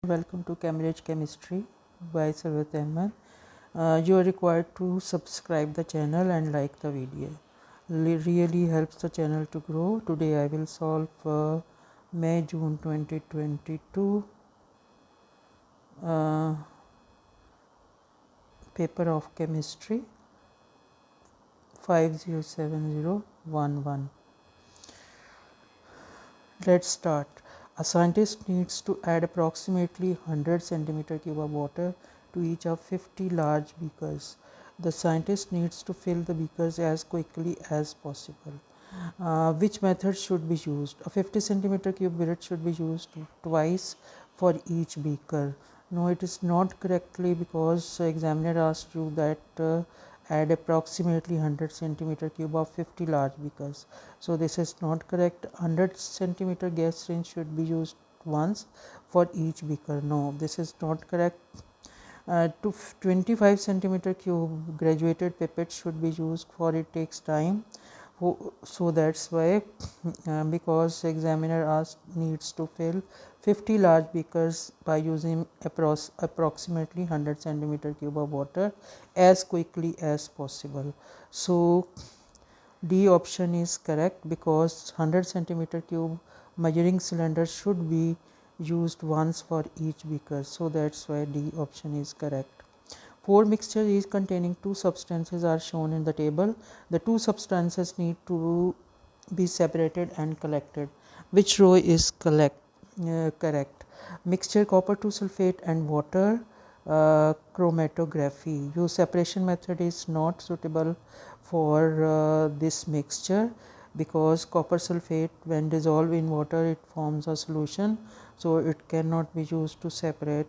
Welcome to Cambridge Chemistry by Sarvat Ahmed. You are required to subscribe the channel and like the video. Really helps the channel to grow. Today I will solve May-June 2022 paper of chemistry 507011. Let's start. A scientist needs to add approximately 100 centimeter cube of water to each of 50 large beakers. The scientist needs to fill the beakers as quickly as possible. Which method should be used? A 50 centimeter cube billet should be used twice for each beaker. No, it is not correctly because examiner asked you that add approximately 100 centimeter cube of 50 large beakers. So this is not correct. 100 centimeter gas syringe should be used once for each beaker. No, this is not correct. 25 centimeter cube graduated pipette should be used, for it takes time. So that's why because examiner needs to fill 50 large beakers by using approximately 100 centimeter cube of water as quickly as possible. So D option is correct because 100 centimeter cube measuring cylinder should be used once for each beaker. So that's why D option is correct. Four mixtures each containing two substances are shown in the table. The two substances need to be separated and collected. Which row is correct? Mixture copper 2 sulfate and water chromatography. Your separation method is not suitable for this mixture because copper sulfate, when dissolved in water, it forms a solution, so it cannot be used to separate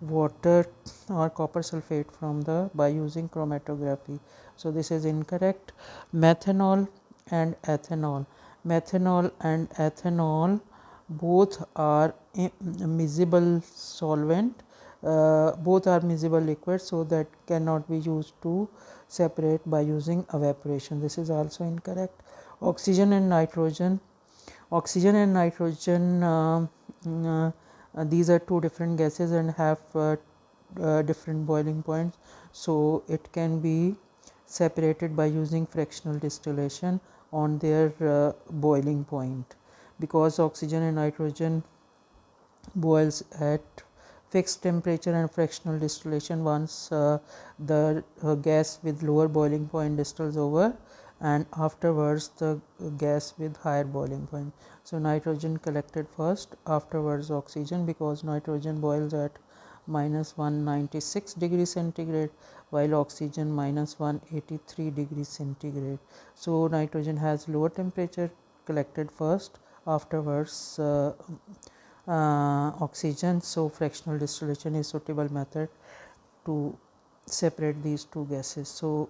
water or copper sulfate from the by using chromatography. So this is incorrect. Methanol and ethanol. Methanol and ethanol both are miscible solvent. Both are miscible liquid, so that cannot be used to separate by using evaporation. This is also incorrect. Oxygen and nitrogen. Oxygen and nitrogen, these are two different gases and have different boiling points, so it can be separated by using fractional distillation on their boiling point, because oxygen and nitrogen boils at fixed temperature and fractional distillation. Once the gas with lower boiling point distills over, and afterwards the gas with higher boiling point. So nitrogen collected first, afterwards oxygen, because nitrogen boils at minus 196 degrees centigrade while oxygen minus 183 degrees centigrade. So nitrogen has lower temperature, collected first, afterwards oxygen. So fractional distillation is suitable method to separate these two gases. So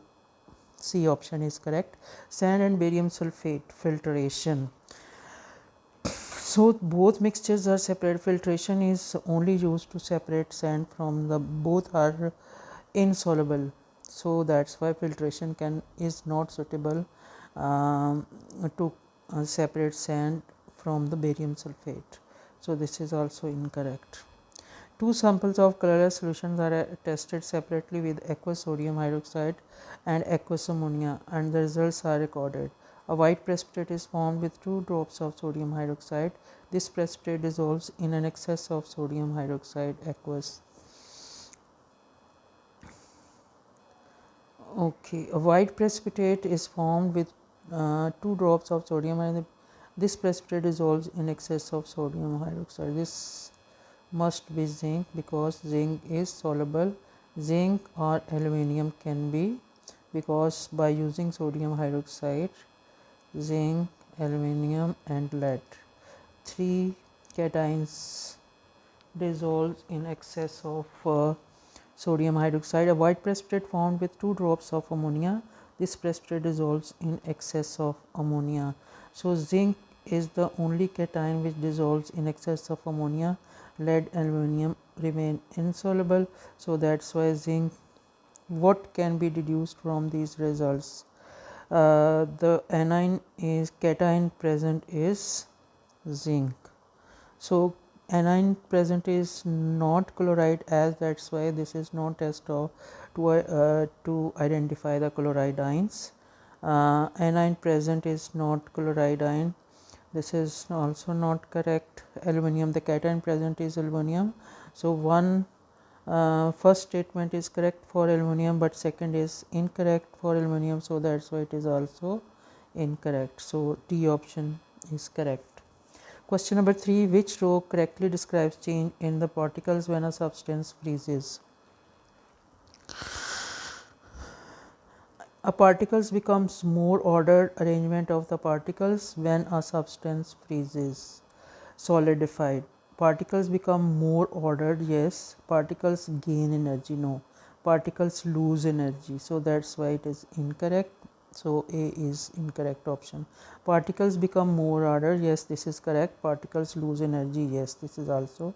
C option is correct. Sand and barium sulfate filtration. So both mixtures are separate. Filtration is only used to separate sand from the, both are insoluble, so that's why filtration is not suitable to separate sand from the barium sulfate. So this is also incorrect. Two samples of colorless solutions are tested separately with aqueous sodium hydroxide and aqueous ammonia, and the results are recorded. A white precipitate is formed with 2 drops of sodium hydroxide. This precipitate dissolves in an excess of sodium hydroxide aqueous. Okay, a white precipitate is formed with 2 drops of sodium, and this precipitate dissolves in excess of sodium hydroxide. This must be zinc because zinc is soluble. Zinc or aluminium can be, because by using sodium hydroxide, zinc, aluminium and lead, 3 cations dissolves in excess of sodium hydroxide. A white precipitate formed with 2 drops of ammonia. This precipitate dissolves in excess of ammonia. So zinc is the only cation which dissolves in excess of ammonia. Lead, aluminium remain insoluble. So that's why zinc. What can be deduced from these results? The anion is cation present is zinc. So anion present is not chloride, as that's why this is no test of to identify the chloride ions. Anion present is not chloride ion, this is also not correct. Aluminum, the cation present is aluminum, so one first statement is correct for aluminum, but second is incorrect for aluminum, so that's why it is also incorrect. So D option is correct. Question number 3, which row correctly describes change in the particles when a substance freezes? A particles becomes more ordered arrangement of the particles when a substance freezes. Solidified, particles become more ordered, yes. Particles gain energy, no. Particles lose energy, so that's why it is incorrect. So A is incorrect option. Particles become more ordered, yes, this is correct. Particles lose energy, yes, this is also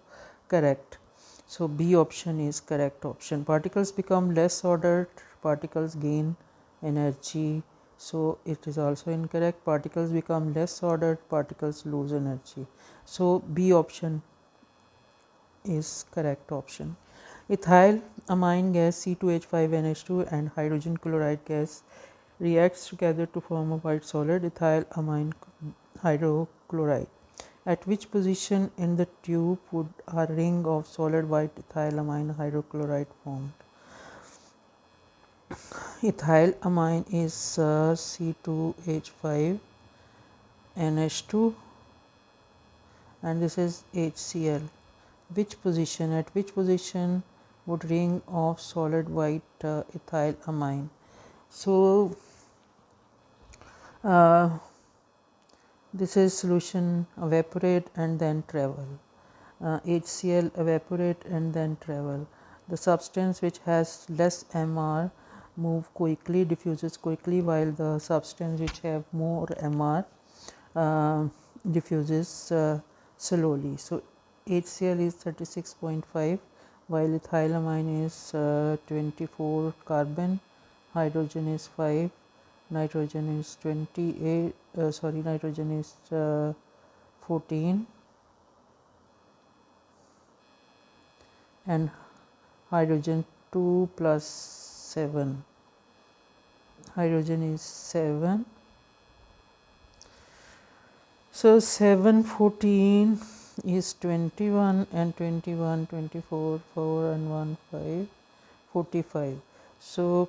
correct. So B option is correct option. Particles become less ordered, particles gain energy, so it is also incorrect. Particles become less ordered, particles lose energy, so B option is correct option. Ethyl amine gas C2H5NH2 and hydrogen chloride gas reacts together to form a white solid, ethyl amine hydrochloride. At which position in the tube would a ring of solid white ethyl amine hydrochloride formed? Ethyl amine is C2H5NH2 and this is HCl. Which position, at which position would ring of solid white ethyl amine? So this is solution evaporate and then travel. HCl evaporate and then travel. The substance which has less MR move quickly, diffuses quickly, while the substance which have more MR diffuses slowly. So HCl is 36.5, while ethylamine is 24 carbon, hydrogen is 5, nitrogen is 28, nitrogen is 14, and hydrogen 2 plus 7, hydrogen is 7. So 7 14 is 21 and 21 24 4 and 1 5 45. So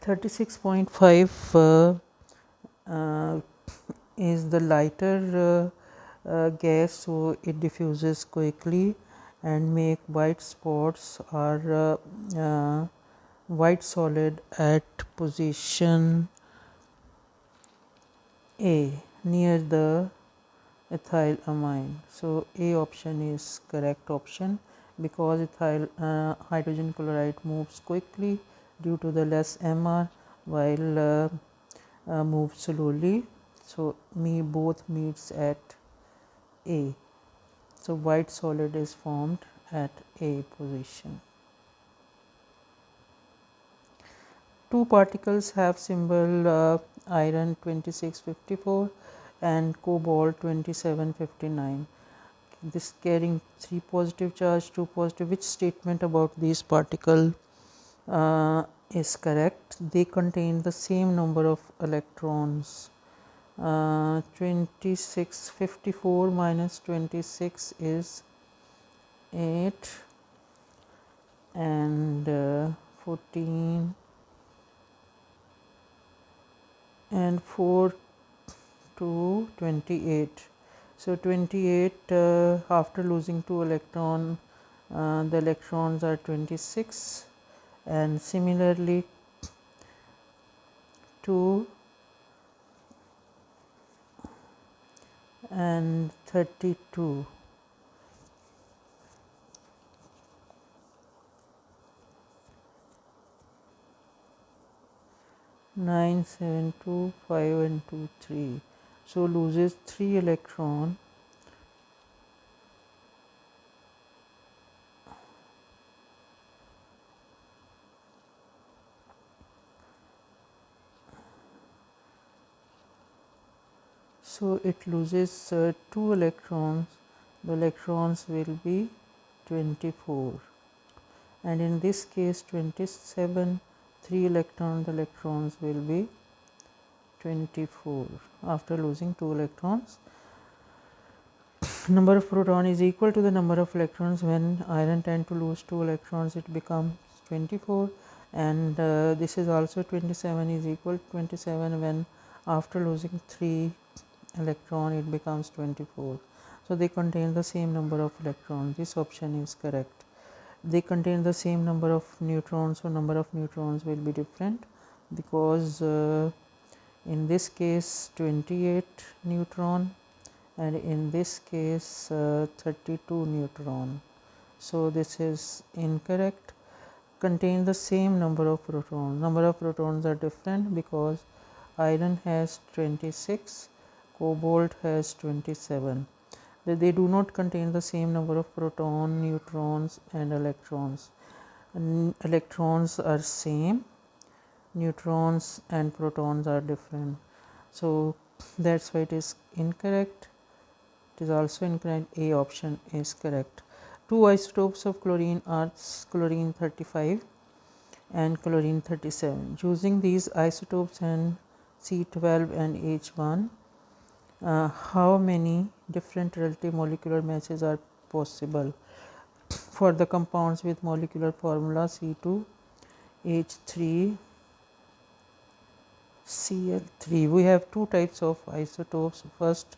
36.5 is the lighter gas, so it diffuses quickly and make white spots or white solid at position A near the ethyl amine. So A option is correct option, because ethyl hydrogen chloride moves quickly due to the less MR, while moves slowly. So both meets at A. So white solid is formed at A position. Two particles have symbol iron 2654 and cobalt 2759. This carrying 3 positive charge, 2 positive. Which statement about these particle is correct? They contain the same number of electrons. 2654 minus 26 is 8, and 14 and 4 to 28. So 28 after losing 2 electron, the electrons are 26, and similarly 2 and 32. 9 7 2 5 and 2 3, so loses 3 electron. So it loses 2 electrons. The electrons will be 24, and in this case 27, 3 electrons, the electrons will be 24 after losing 2 electrons. Number of proton is equal to the number of electrons. When iron tend to lose 2 electrons, it becomes 24, and this is also 27 is equal to 27. When after losing 3 electron, it becomes 24. So they contain the same number of electrons. This option is correct. They contain the same number of neutrons, so number of neutrons will be different, because in this case 28 neutron, and in this case 32 neutron. So this is incorrect. Contain the same number of protons. Number of protons are different because iron has 26, cobalt has 27. They do not contain the same number of proton, neutrons and electrons. Electrons are same, neutrons and protons are different. So that's why it is incorrect. It is also incorrect. A option is correct. Two isotopes of chlorine are chlorine 35 and chlorine 37. Using these isotopes and C12 and H1, how many different relative molecular masses are possible for the compounds with molecular formula C2H3 Cl3? We have two types of isotopes. First,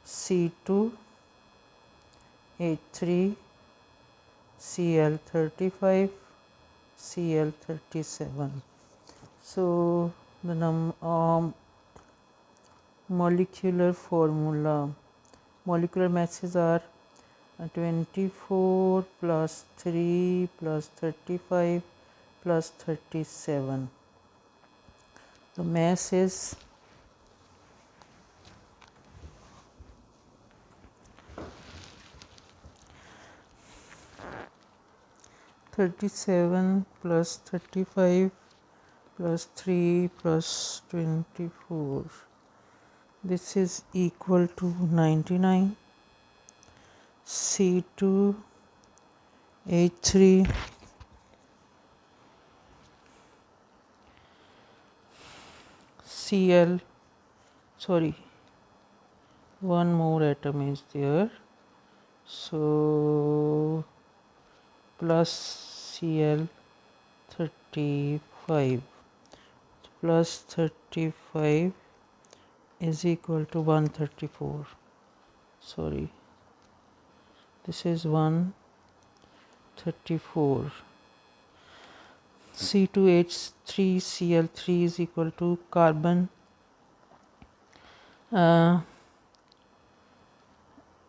C2H3 Cl35 Cl37. So the molecular formula, molecular masses are 24 plus 3 plus 35 plus 37. The mass is 37 plus 35 plus 3 plus 24. This is equal to 99. C2H3 Cl, sorry, one more atom is there, so plus Cl35 plus 35 is equal to 134. Sorry, this is 134. C2H3Cl3 is equal to carbon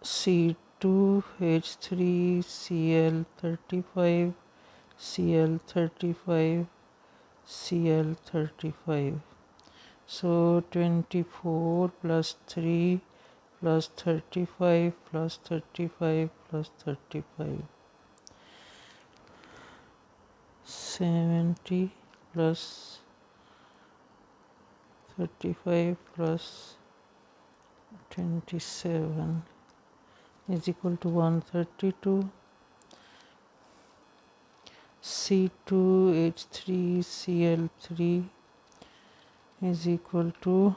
C2H3Cl35 Cl35 Cl35. So 24 plus 3 plus 35 plus 35 plus 35. 70 plus 35 plus 27 is equal to 132. C2H3Cl3 is equal to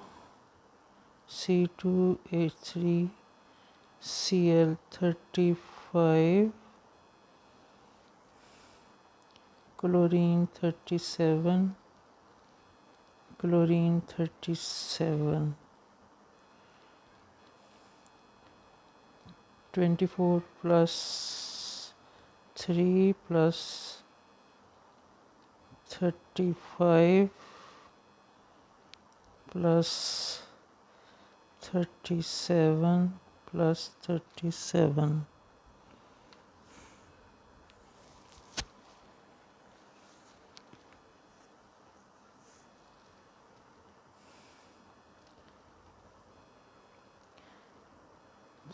C2H3Cl35 chlorine 37 chlorine 37. 24 plus 3 plus 35 plus 37 plus 37.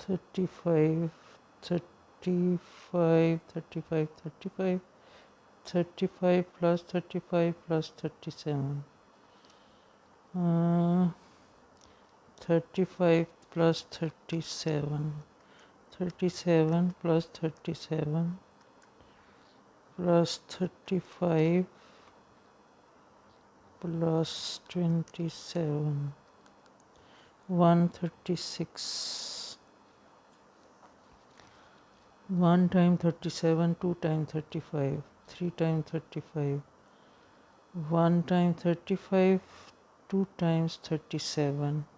Thirty-five, 35, 35, 35, 35 plus 35 plus 37. 35 plus 37. 37 plus 37 plus 35 plus 27. 136. 1 time 37, 2 time 35, 3 time 35. 1 time 35, 2 times 37.